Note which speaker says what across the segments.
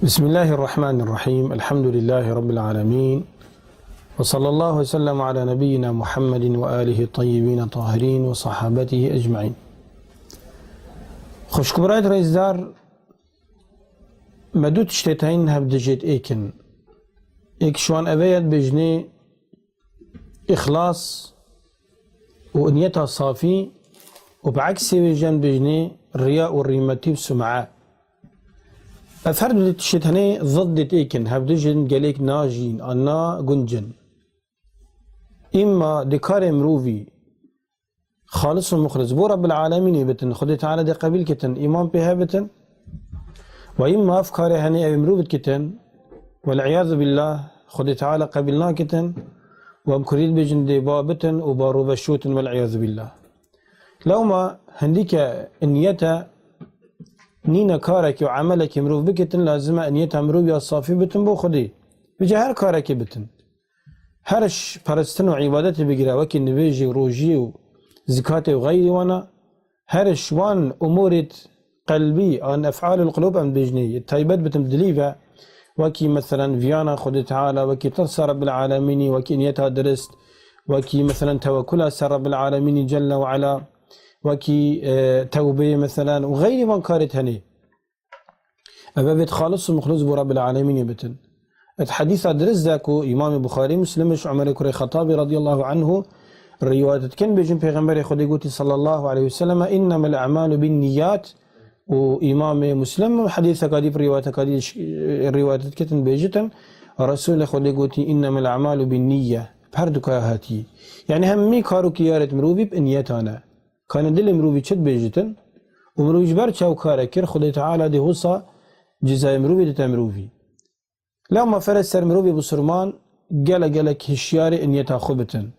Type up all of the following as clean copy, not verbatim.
Speaker 1: بسم الله الرحمن الرحيم الحمد لله رب العالمين وصلى الله وسلم على نبينا محمد وآله الطيبين الطاهرين وصحابته أجمعين. خوش كبرات رئيس دار مدود تشتتين هبدجت إيك شوان أبيت بجني إخلاص ونيتها صافي وبعكس وجن بجني الرياء والريمتي بسمعة أفرد تشتهني ضد إيكن هبدجن قاليك ناجين أنا جنجن إما دكار مروفي خالص ومخلص بو رب العالمين بتن خدي تعالى دي قبيل كتن إيمان بها بتن وإما أفكار هني أو مروفت كتن والعياذ بالله خدي تعالى قبلنا كتن وبكريد بجن دي بابتن وبارو بشوتن والعياذ بالله لو ما هنديك النية نينا كارك وعملك مروف بكتن لازم أنيتها مروف يا صافي بتن بو خدي بجا هر كارك بتن هرش پرستن وعبادتي بقرا وكي نبيجي وروجي وزكاتي وغيري وانا هرش وان أمورت قلبي عن أفعال القلوب أم بجني التايبات بتن دليفة وكي مثلا فيانا خدي تعالى وكي تنصر رب العالمين وكي نيتها درست وكي مثلا توكلها سر رب العالمين جل وعلا وكي توبة مثلا وغير من كارت هني أبابت خالص ومخلص برب العالمين بتن الحديث أدرس ذاكو إمام بخاري مسلمش عمر كري خطابي رضي الله عنه الرواية كان بيجن بيغمبر خدي قوتي صلى الله عليه وسلم إنما الأعمال بالنيات وإمام مسلم حديث كاديف رواية كتن بيجتن رسول خدي قوتي إنما الأعمال بالنية بهردك هاتي يعني همي كارو كيارت مروبي بنيتانا كان دل مروبي چد بيجتن ومروبي بر چاو كارا كر خدي تعالى دي هوصا جزاء مروبي دي تمروبي لما فرس سر مروبي بسرمان جالك هشياري ان يتاخبتن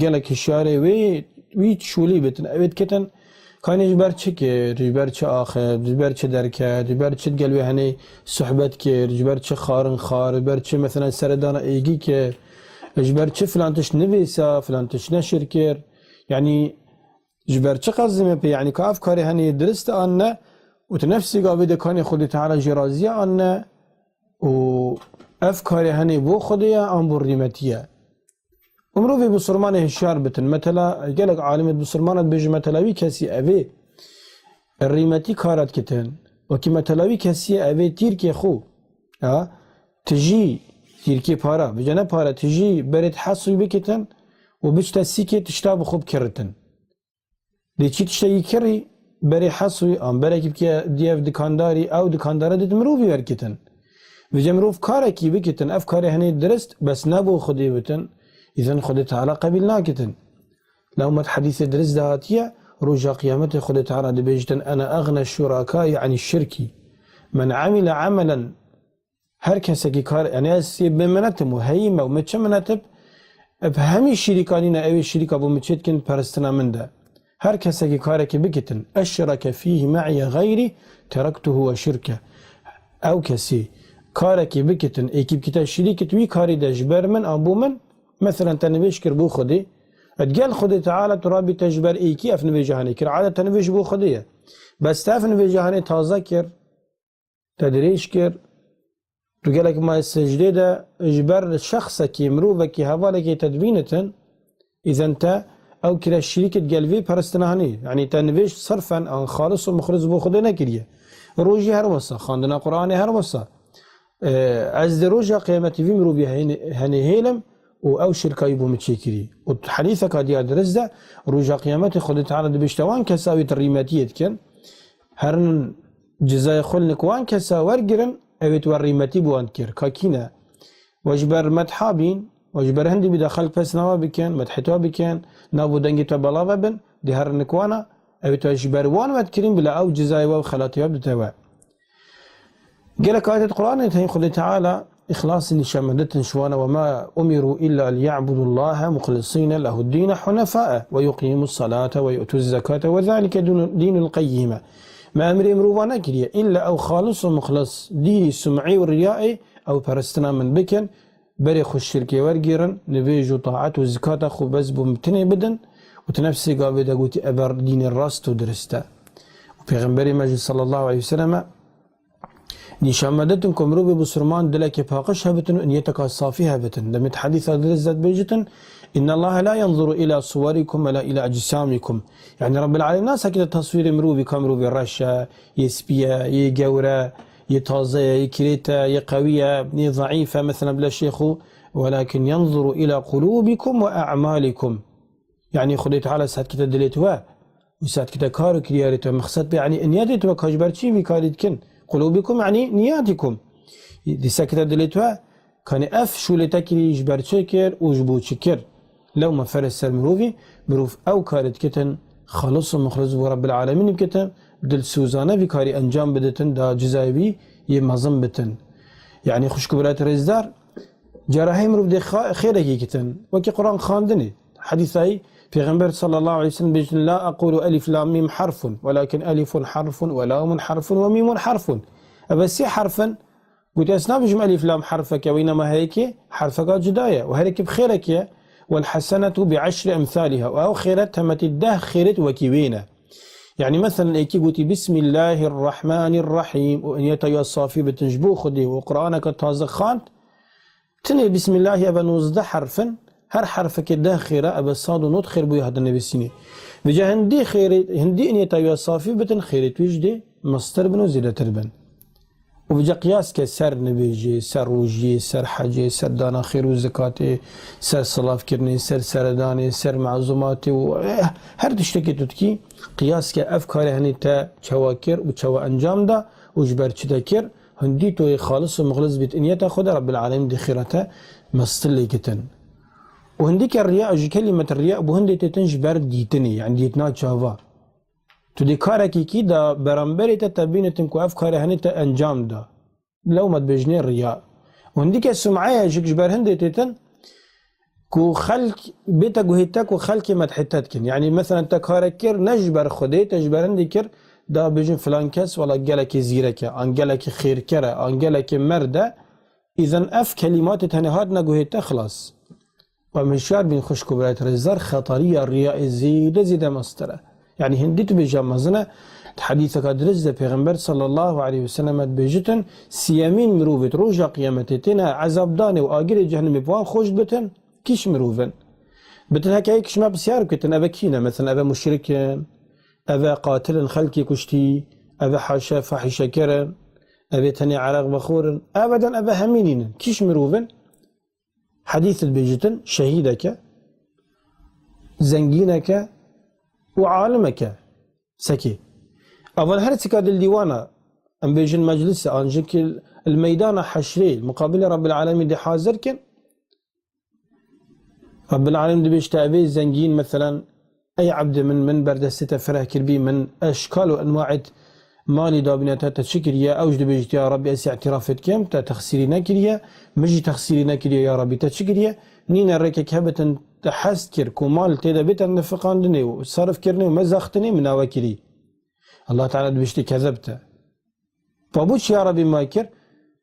Speaker 1: جالك هشياري وي تشولي بتن اويت كتن كان جبر چكر جبر چ آخر جبر چ دركات جبر چ قلبي هني صحبت كر جبر چ خارن خار جبر چ مثلا سردان ايجي كر جبر چ فلانتش نبيسا فلانتش نشر كر يعني جبر چ قزمه بي يعني كافكاري هني درست ان وتنفسي قابده كان خدي تعالى جرازيه ان و أفكاري هني بو خدية أم بريمتية ومروفي بسرمان هشار بتن مثلا قالك عالمة بسرمان بيجي مثلاوي كسي أبي الريمتي كارت كتن وكي مثلاوي كسي أبي تيركي خو تجي تيركي بارا بجانا بارا تجي بريد حصوي بكتن وبجتا سيكي تشتاب خوب كرتن دي چي تشتاي كري بري حصوي أم بري كيف ديف دكانداري أو دكاندارة دي مروفي وركتن بجمروف كاركي بكتن أفكاري هني درست بس نبو خدي بتن إذن خدي تعالى قبلنا كتن لو ما حديث درس دهاتية رجع قيامته خدي تعالى دي بيجتن أنا أغنى الشركاء عن الشرك من عمل عملا هركسكي كار يعني أسيب بمناتب وهيمة ومتش مناتب بهمي الشركانين أو الشركة بمتشتكن برستنا من ده هركسكي كاركي بكتن أشرك فيه معي غيري تركته وشركه أو كسي كاركي بكتن ايكيب كتا شريكة وي كاري دا جبر من ابو من مثلا تنبيش كر بو خدي اتقال خدي تعالى ترابي تجبر ايكي افنبي جهاني كر عادة تنبيش بو خديه بس تافنبي جهاني تازا كر تدريش كر تقالك ما السجدة دا اجبر الشخص كي مروبة كي هوالة كي تدوينتن اذا انت او كرا الشريكة قلبي برستنهاني يعني تنبيش صرفا ان خالص ومخلص بو خدي نكريه روجي هروسا خاندنا قرآني هروسا از دروجة قيامتي في مروبي هني هيلم او شركة يبو متشكري وحديثك هدي ادرس ده روجة قيامتي خدي تعالى بيشتوان كساوي الريماتية كان هرن جزاي خلنك وان كسا ورقرن اويت والريماتي بو انكر كاكينا وجبر مدحابين وجبر هندي بداخل بس نوا بكان مدحتوا بكان نابو دنجي تبلاغا بن دي هرنك وانا اويت وجبر وان وادكرين بلا او جزاي وخلاتيها بتوا قالك آية القرآن ينتهي خذ تعالى إخلاص شمدت شوانا وما أمروا إلا ليعبدوا الله مخلصين له الدين حنفاء ويقيموا الصلاة ويؤتوا الزكاة وذلك دين القيمة ما أمر امروانا كريا إلا أو خالص ومخلص دي سمعي والرياء أو برستنا من بكن بري خش شركي ورقيرا نبيجوا طاعات والزكاة خو بس بمتني بدن وتنفسي قابل قوتي أبر دين الراس تدرستا وفي غنبري مجلس صلى الله عليه وسلم نشان مدتن كمروبي بسرمان دلك باقش هبتن نيتك الصافي هبتن لمت حديث درزت بيجتن إن الله لا ينظر إلى صوركم ولا إلى أجسامكم. يعني رب العالمين ناس كده تصوير مروبي كمروبي رشا يسبيا يجورا يتازا يكريتا يقوية ضعيفة مثلا بلا شيخو، ولكن ينظر إلى قلوبكم وأعمالكم. يعني خدي تعالى سات كده دليتوا وسات كده كارو كرياريتوا مقصد يعني نياتوا كاجبرتشي بكاريتكن قلوبكم يعني نياتكم دي سكتة دليتوا كان اف شولتكري جبر شكر وجبو شكر لو ما فرس سر مروف او كارت كتن خالص ومخلص رب العالمين بكتن بدل سوزانه في كاري انجام بدتن دا جزايبي يمظم بتن. يعني خوش كبرات رزدار جراحي مروف دي خيرك كتن وكي قرآن خاندني حديثي في غنبر صلى الله عليه وسلم بيجن لا أقول ألف لام ميم حرف ولكن ألف حرف ولام حرف وميم حرف. بس حرفا قلت أسناب جمع ألف لام حرفك وإنما هيك حرفك جداية وهيك بخيرك والحسنة بعشر أمثالها أو خيرتها متده خيرت وكيوينة. يعني مثلا ايكي قلت بسم الله الرحمن الرحيم وإن يتيا الصافي بتنجبو خدي وقرآنك تازق خانت تني بسم الله أبا نوزده حرفا هر حرفك ده خيرة أبا الصاد ونوت خير بوي هذا النبي السيني بجا هندي خير هندي إن يتاوي الصافي بتن خيرت ويجدي مصدر بنو زيادة تربن وبجا قياس كسر نبيجي سر روجي سر حجي سر دانا خير وزكاتي سر صلاف كرني سر سرداني سر معزوماتي هر تشتكي تتكي قياس كأفكار هني تا شواكر وشوا أنجام دا وجبر تذكر هندي توي خالص ومخلص بيت إن يتاخد رب العالمين دي خيرته مصدر ليكتن. وهنديك الرياء كلمة الرياء بوهندي تتنجبر ديتني يعني ديتنا شافا تدي كاركي كي دا برامبري تتبينتن كو افكار هنتا انجام دا لو ما تبجني الرياء. وهنديك السمعية جبر هندي تتن كو خلق بيتا قهيتك وخلق مدحتتكن. يعني مثلا تكاركير نجبر خدي تجبر هنديكر دا بجن فلان كس ولا قالك زيرك ان قالك خير كرا ان قالك مرده اذا اف كلمات تنهادنا قهيتا خلاص. ومشار بين خوش كبرات رزار خطرية الرياء زيادة مسترة. يعني هنديت بجامزنا حديثك درز پیغمبر صلى الله عليه وسلم بيجتن سيامين مروفت روجا قيامتنا عذاب داني وآقر جهنم بوان خوش بتن كيش مروفن بتن هكا كيش ما بسيار كتن أبا كينا مثلا أبا مشركين أبا قاتل خلقي كشتي أبا حاشا فاحشة كرن أبا تني عرق بخورن أبدا أبا همينين كيش مروفن حديث البيجتن شهيدك زنجينك وعالمك سكي أول هرتك الديوانة أم بيجن مجلس أنجك الميدان حشري مقابل رب العالمين دي حاضر كن رب العالمين دي بيشتابي زنجين مثلا أي عبد من بردستة فرح كربي من أشكال وأنواع مالي دابنتها تشكريا أوجد بيجت يا ربي أسي اعترافت كم تخسيري نكريا مجي تخسيري نكريا يا ربي تشكريا نين الركك هبتن تحست كر كمال تيدا بيتن نفقان دني وصرف كرني ومزختني من أواكري الله تعالى بيشتي كذبته فبوش يا ربي ما كر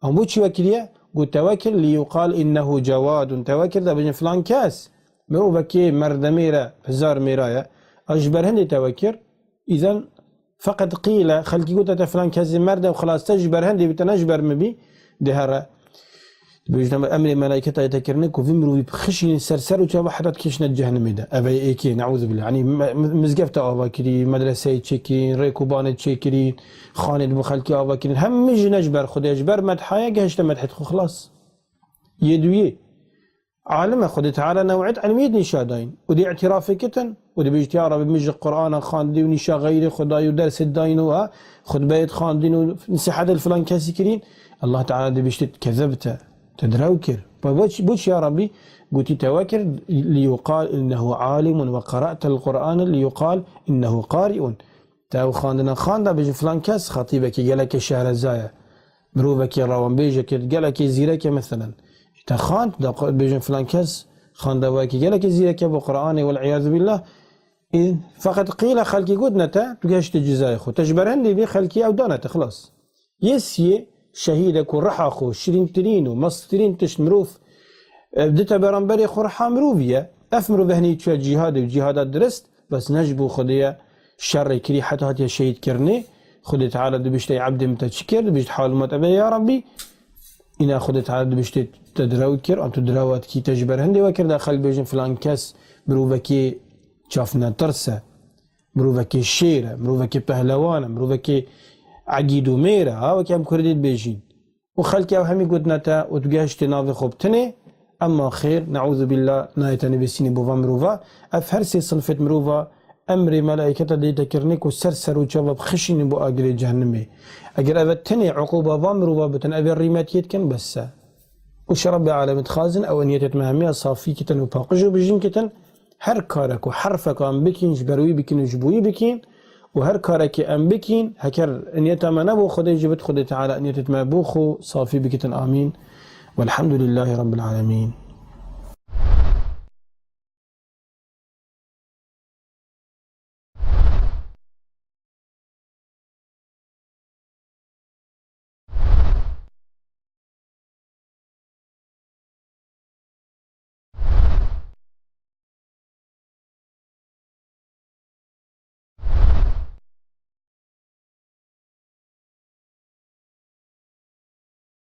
Speaker 1: أم بوش وكريا قلت توكل ليقال إنه جواد توكل ده بجن فلان كاس مو بكي مرد ميرا هزار ميرايا أجبر هندي توكل إذن فقط قيل خلقي قلت فلان كذا مرد وخلاص تجبر هندي بتنجبر مبي دهرة بيجتمع أمر ملائكة يتكرنك وفي مروي بخشين سرسر وجاب حدث كيشنا جهنم ده أبي إيكي نعوذ بالله يعني مزقفت أبا كري مدرسة تشكين ريكوبان تشكين خالد بخلقي أبا كري هم مش نجبر خد يجبر مدحايا جهشت مدحت خلاص يدويه عالم خد تعالى نوعد علمية نشادين ودي اعتراف كتن ودي بيجتيار بمجي القرآن خاندي ونشا غيري خداي ودرس الدين خد بيت خاندين ونسحاد الفلان كاسكرين الله تعالى دي بيجتت كذبته تدروكر فبوش يا ربي قلت توكر ليقال إنه عالم وقرأت القرآن ليقال إنه قارئ تاو خاندنا خاندا بيجي فلان كاس خطيبك قالك شهر الزايا مروبك روان بيجك قالك زيرك مثلا تخاند بيجن فلان كاس خاندا واكي قالك زيرك بقرآن والعياذ بالله إذ فقد قيل خلقي قدنتا تقاشت الجزاء خو تجبرن لي بخلقي أو دانتا خلاص يسي شهيدك ورحا خو شرين ترين ومصترين تشمروف بدتا برانبري خو رحا مروفيا أفمرو بهني تشوى جهاد وجهادات درست بس نجبو خديا شر كري حتى هاتي شهيد كرني خدي تعالى دبشتي عبد متشكر دبشت حال متأبي يا ربي إنا خدي تعالى دبشتي تدراوكر أم تدراوات كي تجبر هندي وكر داخل بيجن فلان كاس بروفكي شافنا ترسة مروفكي شيرة مروفكي بهلوانة مروفكي عقيدو ميرة ها وكام كرديد بيجين وخلكي أو همي قدنا تا وتقاشتي ناظي خوبتني أما خير نعوذ بالله نايتاني بسيني بوفا مروفا أفهرسي صنفة مروفا أمري ملائكة دي تكرنيك وسرسر وشباب خشيني بو أقري جهنمي أقر أبتني عقوبة ضامروفا بتن أبي الريماتيت كان بس وش ربي عالم تخازن أو أن يتتمهمية صافي كتن وباقجو بجين كتن هر كارك وحرفك أم بكين جبروي بكين وجبوي بكين وهر كارك أم بكين هكر أن يتمنى بو خدي جبت خدي تعالى أن يتتمنى بوخو صافي بكتن آمين والحمد لله رب العالمين.